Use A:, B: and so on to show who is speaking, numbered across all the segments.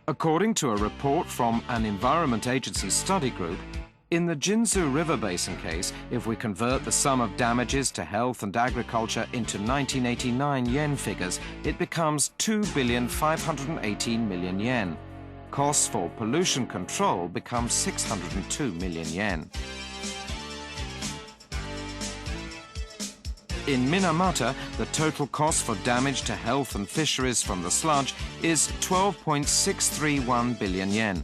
A: According to a report from an Environment Agency study group, in the Jinzu River Basin case, if we convert the sum of damages to health and agriculture into 1989 yen figures, it becomes 2,518 million yen. Costs for pollution control become 602 million yen. In Minamata, the total cost for damage to health and fisheries from the sludge is 12.631 billion yen.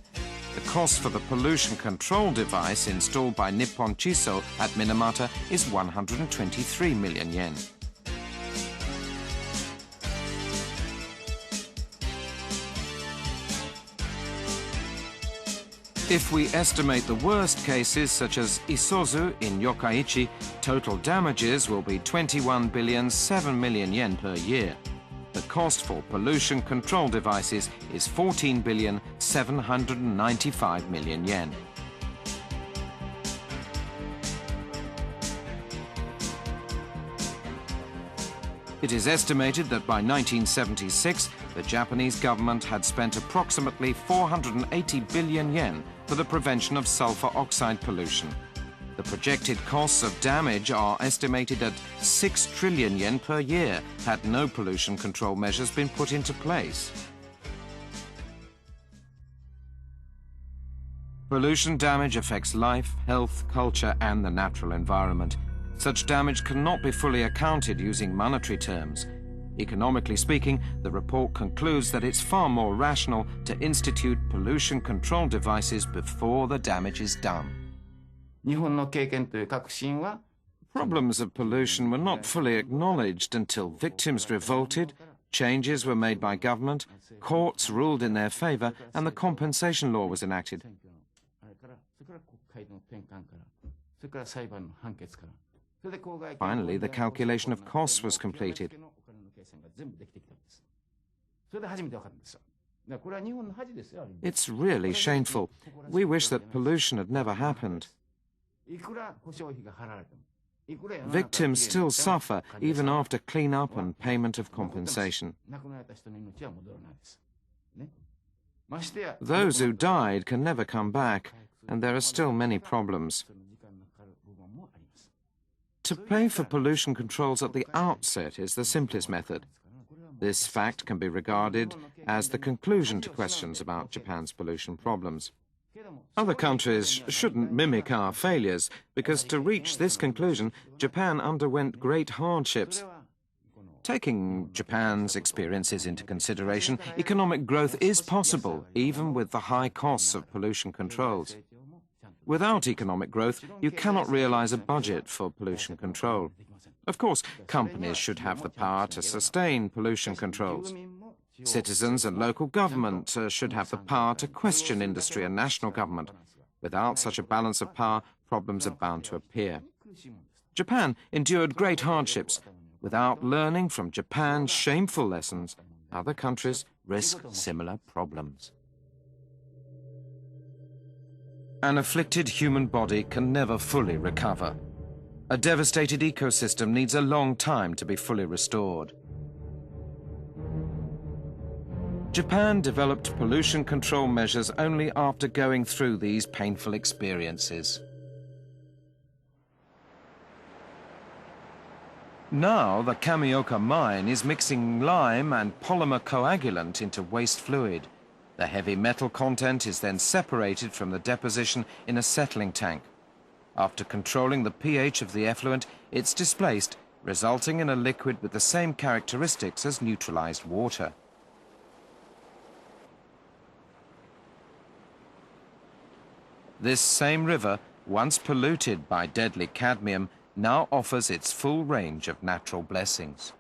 A: The cost for the pollution control device installed by Nippon Chiso at Minamata is 123 million yen. If we estimate the worst cases, such as Isuzu in Yokkaichi, total damages will be 21,007 million yen per year. The cost for pollution control devices is 14,795 million yen. It is estimated that by 1976, the Japanese government had spent approximately 480 billion yen for the prevention of sulfur oxide pollution. The projected costs of damage are estimated at 6 trillion yen per year had no pollution control measures been put into place. Pollution damage affects life, health, culture, and the natural environment. Such damage cannot be fully accounted using monetary terms. Economically speaking, the report concludes that it's far more rational to institute pollution control devices before the damage is done. Problems of pollution were not fully acknowledged until victims revolted, changes were made by government, courts ruled in their favor, and the compensation law was enacted. Finally, the calculation of costs was completed. It's really shameful. We wish that pollution had never happened. Victims still suffer even after clean-up and payment of compensation. Those who died can never come back, and there are still many problems. To pay for pollution controls at the outset is the simplest method. This fact can be regarded as the conclusion to questions about Japan's pollution problems. Other countries shouldn't mimic our failures, because to reach this conclusion, Japan underwent great hardships. Taking Japan's experiences into consideration, economic growth is possible, even with the high costs of pollution controls. Without economic growth, you cannot realize a budget for pollution control. Of course, companies should have the power to sustain pollution controls. Citizens and local government should have the power to question industry and national government. Without such a balance of power, problems are bound to appear. Japan endured great hardships. Without learning from Japan's shameful lessons, other countries risk similar problems. An afflicted human body can never fully recover. A devastated ecosystem needs a long time to be fully restored. Japan developed pollution control measures only after going through these painful experiences. Now, the Kamioka mine is mixing lime and polymer coagulant into waste fluid. The heavy metal content is then separated from the deposition in a settling tank. After controlling the pH of the effluent, it's displaced, resulting in a liquid with the same characteristics as neutralized water. This same river, once polluted by deadly cadmium, now offers its full range of natural blessings.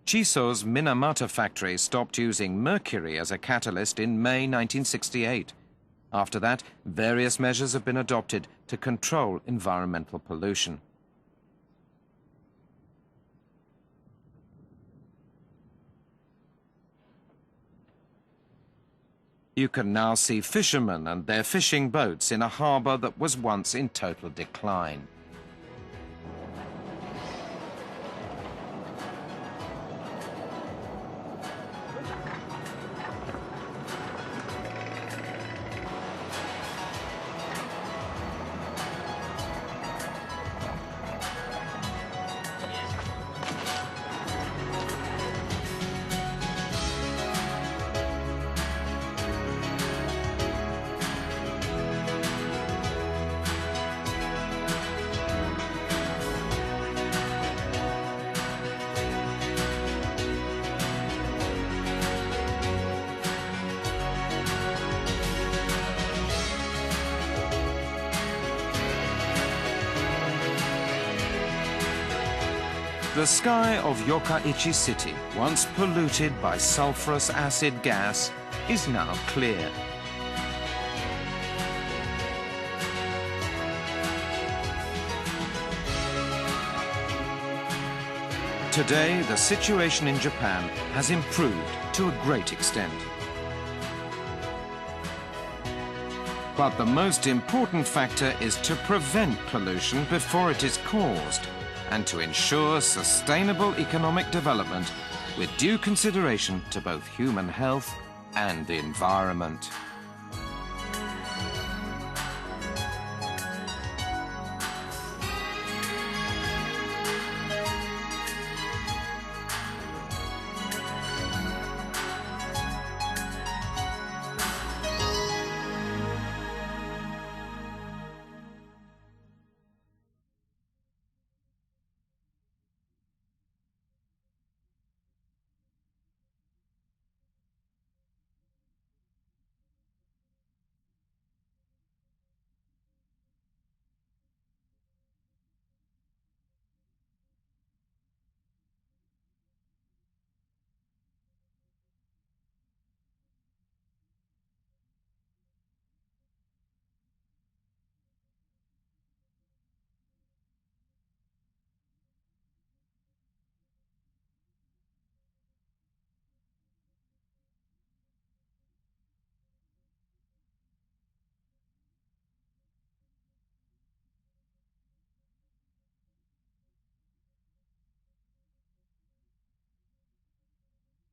A: Chiso's Minamata factory stopped using mercury as a catalyst in May 1968. After that, various measures have been adopted to control environmental pollution. You can now see fishermen and their fishing boats in a harbour that was once in total decline. The sky of Yokkaichi City, once polluted by sulfurous acid gas, is now clear. Today, the situation in Japan has improved to a great extent. But the most important factor is to prevent pollution before it is caused, and to ensure sustainable economic development with due consideration to both human health and the environment.